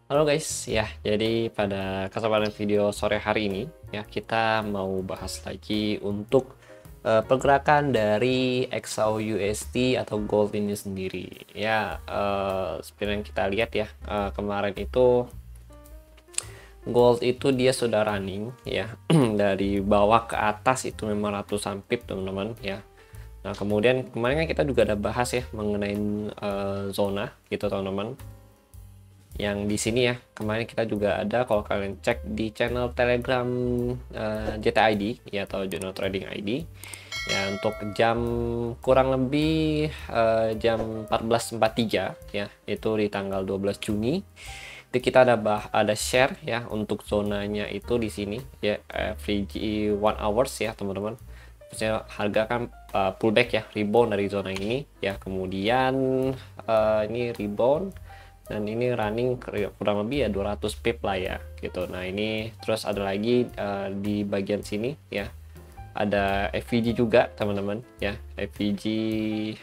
Halo guys, ya jadi pada kesempatan video sore hari ini ya kita mau bahas lagi untuk pergerakan dari XAU USD atau gold ini sendiri. Ya, seperti yang kita lihat ya, kemarin itu gold itu dia sudah running ya dari bawah ke atas itu memang ratusan pip teman-teman ya. Nah, kemudian kemarin kan kita juga ada bahas ya mengenai zona gitu teman-teman. Yang di sini ya, kemarin kita juga ada, kalau kalian cek di channel Telegram JTID ya, atau Journal Trading ID ya, untuk jam kurang lebih jam 14.43 ya, itu di tanggal 12 Juni itu kita ada share ya untuk zonanya itu di sini ya, FVG 1 hours ya teman-teman. Maksudnya harga kan pullback ya, rebound dari zona ini ya, kemudian ini rebound dan ini running kurang lebih ya 200 pip lah ya gitu. Nah ini terus ada lagi di bagian sini ya, ada FVG juga teman-teman ya, FVG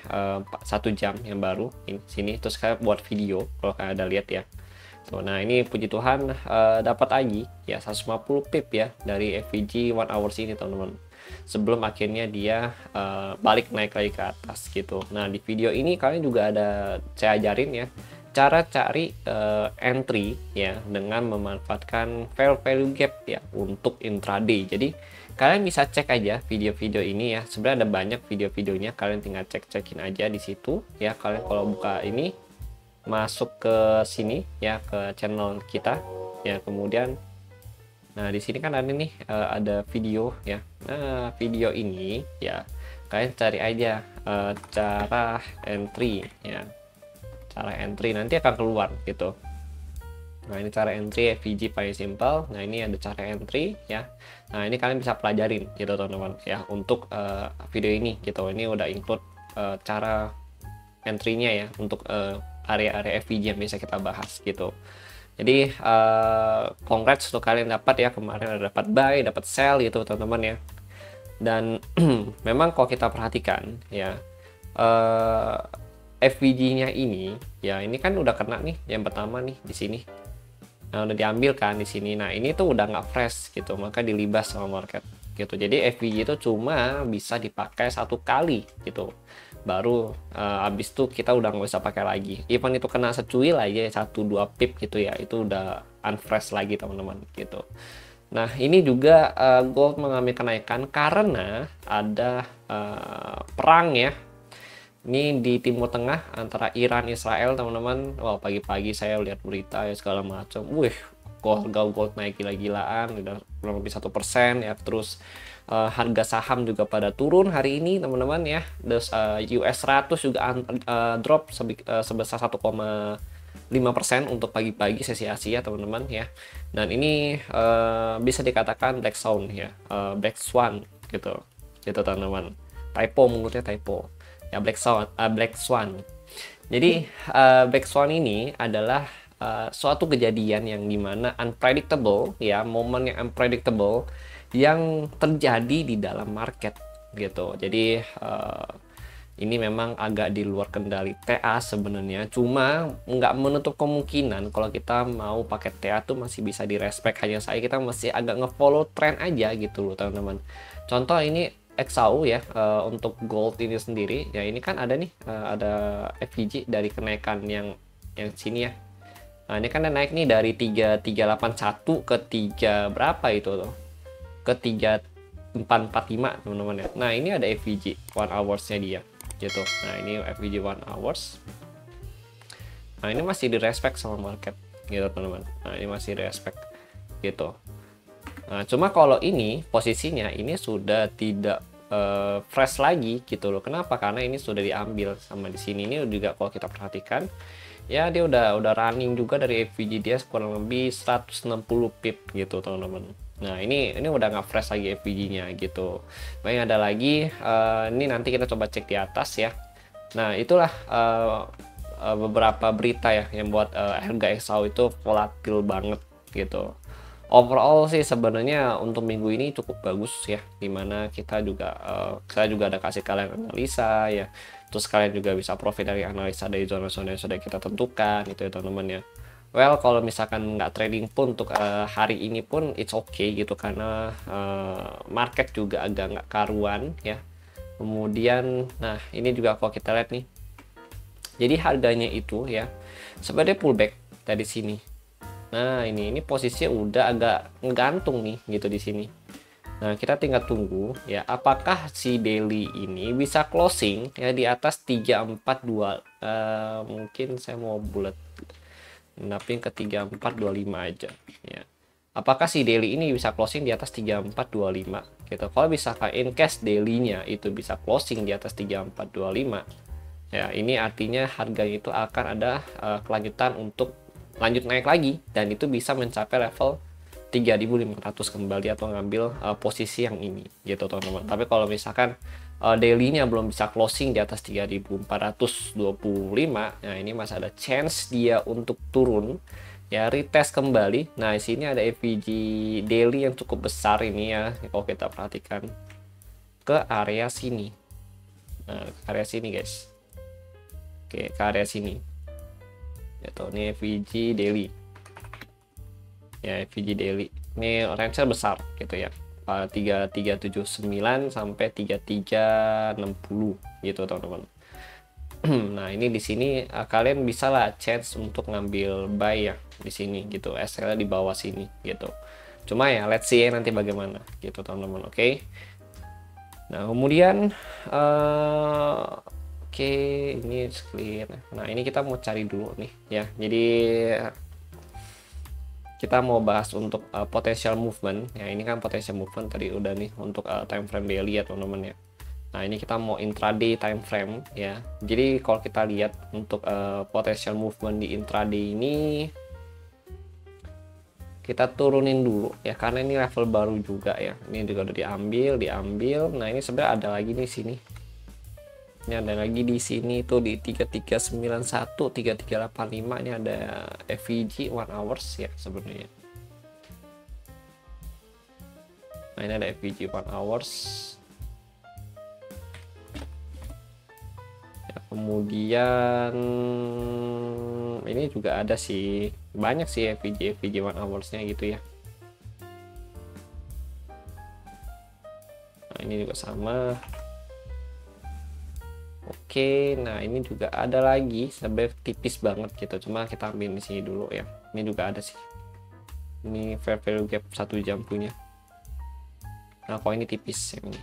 1 jam yang baru ini sini. Terus saya buat video kalau kalian ada lihat ya. So, nah ini puji Tuhan dapat lagi ya 150 pip ya dari FVG 1 hours ini teman-teman, sebelum akhirnya dia balik naik lagi ke atas gitu. Nah di video ini kalian juga ada saya ajarin ya cara cari entry ya dengan memanfaatkan fair value gap ya untuk intraday. Jadi kalian bisa cek aja video-video ini ya, sebenarnya ada banyak video-videonya, kalian tinggal cek-cekin aja di situ ya. Kalian kalau buka ini, masuk ke sini ya, ke channel kita ya, kemudian nah di sini kan ada nih ada video ya. Nah video ini ya kalian cari aja cara entry ya, cara entry nanti akan keluar gitu. Nah ini cara entry FVG paling simple. Nah ini ada cara entry ya. Nah ini kalian bisa pelajarin gitu teman-teman ya untuk video ini gitu. Ini udah include cara entry-nya ya untuk area-area FVG yang bisa kita bahas gitu. Jadi congrats untuk kalian dapat ya, kemarin ada dapat buy, dapat sell gitu teman-teman ya. Dan memang kalau kita perhatikan ya, FVG-nya ini ya, ini kan udah kena nih yang pertama nih di sini. Nah udah diambil kan di sini. Nah ini tuh udah nggak fresh gitu, maka dilibas sama market gitu. Jadi FVG itu cuma bisa dipakai 1 kali gitu, baru abis itu kita udah nggak bisa pakai lagi. Even itu kena secuil aja 1-2 pip gitu ya, itu udah unfresh lagi teman-teman gitu. Nah ini juga gold mengalami kenaikan karena ada perang ya, ini di Timur Tengah antara Iran Israel teman-teman. Wah pagi-pagi saya lihat berita ya segala macam, wih gold naik gila-gilaan, udah kurang lebih 1% ya. Terus harga saham juga pada turun hari ini teman-teman ya. Terus US 100 juga drop sebesar 1,5% untuk pagi-pagi sesi Asia teman-teman ya. Dan ini bisa dikatakan black swan ya, black swan gitu teman-teman. Typo, menurutnya typo ya, black swan. Jadi black swan ini adalah suatu kejadian yang dimana unpredictable ya, momen yang unpredictable yang terjadi di dalam market gitu. Jadi ini memang agak di luar kendali TA sebenarnya, cuma nggak menutup kemungkinan kalau kita mau pakai TA tuh masih bisa direspek. Hanya saya kita masih agak ngefollow trend aja gitu loh teman-teman. Contoh ini XAU ya, untuk gold ini sendiri ya, ini kan ada nih ada FVG dari kenaikan yang sini ya. Nah ini kan naik nih dari 3381 ke 3 berapa itu tuh, ke 3445 teman-teman ya. Nah ini ada FVG 1 hours nya dia gitu. Nah ini FVG 1 hours. Nah ini masih direspek sama market gitu teman-teman. Nah ini masih direspek gitu. Nah, cuma kalau ini posisinya ini sudah tidak fresh lagi gitu loh. Kenapa? Karena ini sudah diambil sama di sini. Ini juga kalau kita perhatikan ya, dia udah running juga dari FVG dia kurang lebih 160 pip gitu teman-teman. Nah ini udah nggak fresh lagi FVG-nya gitu. Makanya ada lagi ini nanti kita coba cek di atas ya. Nah itulah beberapa berita ya yang buat harga XAU itu volatil banget gitu. Overall sih sebenarnya untuk minggu ini cukup bagus ya, dimana kita juga saya juga ada kasih kalian analisa ya, terus kalian juga bisa profit dari analisa dari zona-zona yang sudah kita tentukan itu ya teman-teman ya. well kalau misalkan nggak trading pun untuk hari ini pun it's okay gitu, karena market juga agak nggak karuan ya. Kemudian nah ini juga kalau kita lihat nih, jadi harganya itu ya sebenarnya pullback dari sini. Nah ini posisinya udah agak ngegantung nih gitu di sini. Nah kita tinggal tunggu ya apakah si daily ini bisa closing ya di atas 342. Mungkin saya mau bulat tapi ke 3425 aja ya. Apakah si daily ini bisa closing di atas 3425 gitu. Kalau bisa in case daily-nya itu bisa closing di atas 3425 ya, ini artinya harganya itu akan ada kelanjutan untuk lanjut naik lagi, dan itu bisa mencapai level 3500 kembali atau ngambil posisi yang ini gitu teman-teman. Tapi kalau misalkan daily-nya belum bisa closing di atas 3425, nah ini masih ada chance dia untuk turun ya, retest kembali. Nah di sini ada FVG daily yang cukup besar ini ya, kalau kita perhatikan ke area sini. Nah ke area sini guys, oke ke area sini gitu. Ini FVG daily ya, FVG daily ini range besar gitu ya, 3379 sampai 3360 gitu teman-teman. Nah ini di sini kalian bisa lah chance untuk ngambil buy ya di sini gitu, SL di bawah sini gitu. Cuma ya let's see nanti bagaimana gitu teman-teman. Oke. Nah kemudian oke, ini clear. Nah ini kita mau cari dulu nih ya. Jadi kita mau bahas untuk potential movement ya. Ini kan potential movement tadi udah nih untuk time frame daily ya teman-teman ya. Nah ini kita mau intraday time frame ya. Jadi kalau kita lihat untuk potential movement di intraday ini, kita turunin dulu ya karena ini level baru juga ya. Ini juga udah diambil. Nah ini sebenarnya ada lagi nih sini. Ini ada lagi di sini tuh di 3391, 3385. Ini ada FVG 1 hours ya sebenarnya. Nah ini ada FVG 1 hours. Kemudian ini juga ada sih, banyak sih FVG 1 hours-nya gitu ya. Nah ini juga sama. Oke, nah ini juga ada lagi sebenarnya tipis banget gitu, cuma kita ambil di sini dulu ya. Ini juga ada sih, ini fair value gap 1 jam punya. Nah kalau ini tipis yang ini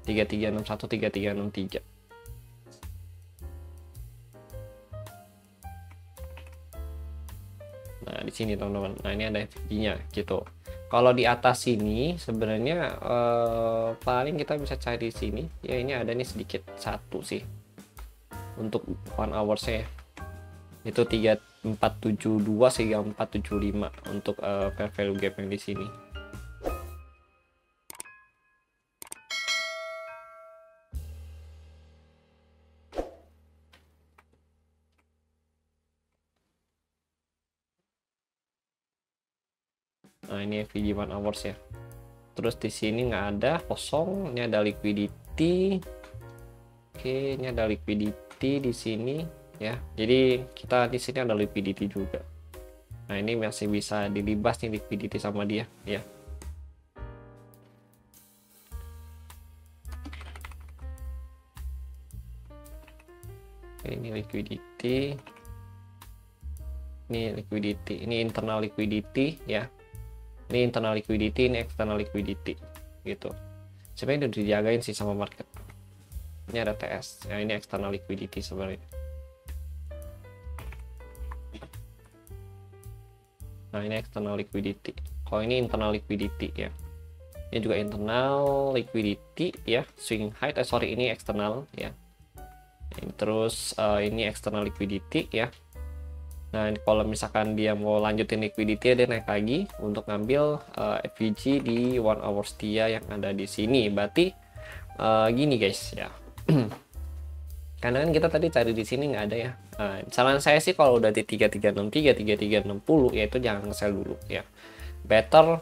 3361, 3363. Nah di sini teman-teman, nah ini ada FVG-nya gitu. Kalau di atas sini sebenarnya paling kita bisa cari di sini ya. Ini ada nih sedikit satu sih untuk 1 hours-nya itu 3472 sehingga 475 untuk fair value gap yang di sini. Nah ini FVG 1 hours ya. Terus di sini nggak ada, kosong. Ini ada liquidity. Oke, ini ada liquidity di sini ya. Jadi kita di sini ada liquidity juga. Nah ini masih bisa dilibas nih liquidity sama dia ya. Ini liquidity. Ini liquidity. Ini internal liquidity ya. Ini internal liquidity, ini external liquidity gitu. Sebenarnya udah dijagain sih sama market. Ini ada TS ya, ini external liquidity sebenarnya. Nah ini external liquidity. Kalau ini internal liquidity ya, ini juga internal liquidity ya, swing high sorry ini eksternal ya. Ini terus ini external liquidity ya. Nah kalau misalkan dia mau lanjutin liquidity, dia naik lagi untuk ngambil FVG di 1 hours dia yang ada di sini. Berarti gini guys ya. Karena kan kita tadi cari di sini nggak ada ya. Saran saya sih kalau udah di 3363, 3360 ya itu jangan sell dulu ya. Better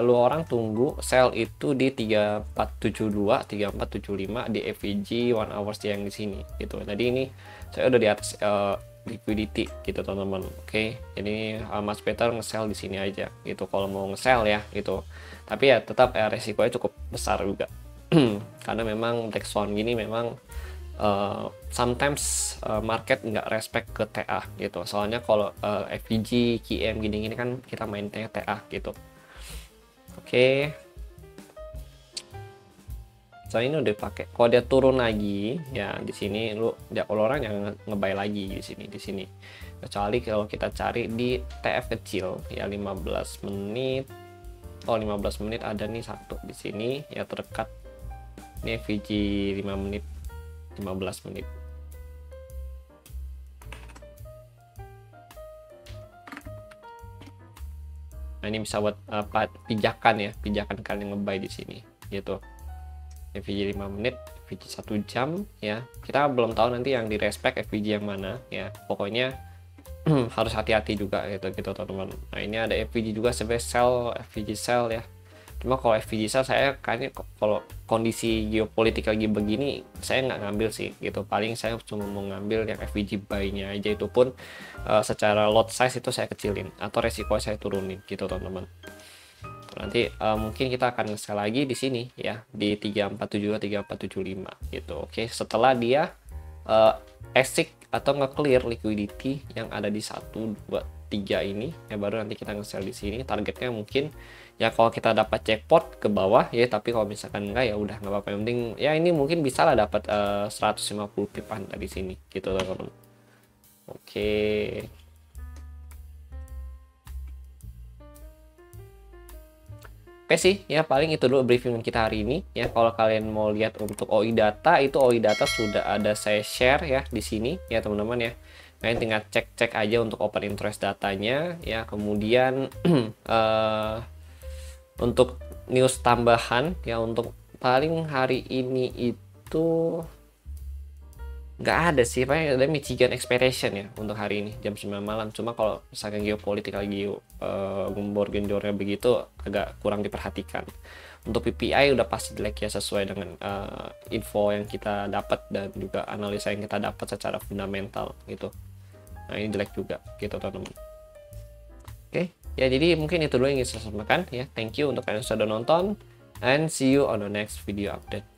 lu orang tunggu sell itu di 3472, 3475 di FVG 1 hours yang di sini gitu. Tadi ini saya udah di atas liquidity gitu teman-teman. Oke, jadi much better nge-sell di sini aja gitu kalau mau nge-sell ya gitu. Tapi ya tetap resikonya cukup besar juga. Karena memang black swan gini memang sometimes market nggak respect ke TA gitu. Soalnya kalau FVG, QM gini-gini kan kita mainnya TA gitu. Oke. So ini udah pakai. Kalau dia turun lagi, ya di sini kalau orang yang nge-buy lagi di sini. Kecuali kalau kita cari di TF kecil ya 15 menit. Oh 15 menit ada nih satu di sini ya terdekat. Ini FVG 5 menit, 15 menit. Nah ini bisa buat pijakan ya, pijakan kalian nge-buy di sini gitu. FVG 5 menit, FVG 1 jam ya. Kita belum tahu nanti yang di respect FVG yang mana ya. Pokoknya harus hati-hati juga gitu teman-teman. Nah, ini ada FVG juga sebagai sell, FVG sell ya. Cuma kalau FVG sell saya kayaknya kalau kondisi geopolitik lagi begini saya nggak ngambil sih gitu. Paling saya cuma mau ngambil yang FVG buy-nya aja, itu pun secara lot size itu saya kecilin atau resiko saya turunin gitu teman-teman. Nanti mungkin kita akan nge-sell lagi di sini ya di 347 3475 gitu. Oke, setelah dia exit atau nge-clear liquidity yang ada di 1 2 3 ini ya, baru nanti kita nge-sell di sini. Targetnya mungkin ya kalau kita dapat jackpot ke bawah ya, tapi kalau misalkan enggak ya udah nggak apa-apa. Yang penting ya ini mungkin bisa lah dapat 150 pipan dari sini gitu teman-teman. Oke. Oke sih, ya paling itu dulu briefing kita hari ini ya. Kalau kalian mau lihat untuk OI data, itu OI data sudah ada saya share ya di sini ya teman-teman ya. Kalian tinggal cek-cek aja untuk open interest datanya ya. Kemudian untuk news tambahan ya, untuk paling hari ini itu nggak ada sih, paling ada Michigan expiration ya untuk hari ini jam 9 malam. Cuma kalau misalkan geopolitik lagi gembor-genjornya begitu agak kurang diperhatikan. Untuk PPI udah pasti jelek ya, sesuai dengan info yang kita dapat dan juga analisa yang kita dapat secara fundamental gitu. Nah ini jelek juga gitu teman-teman. Oke ya, jadi mungkin itu dulu yang ingin saya sampaikan ya. Thank you untuk kalian yang sudah nonton, and see you on the next video update.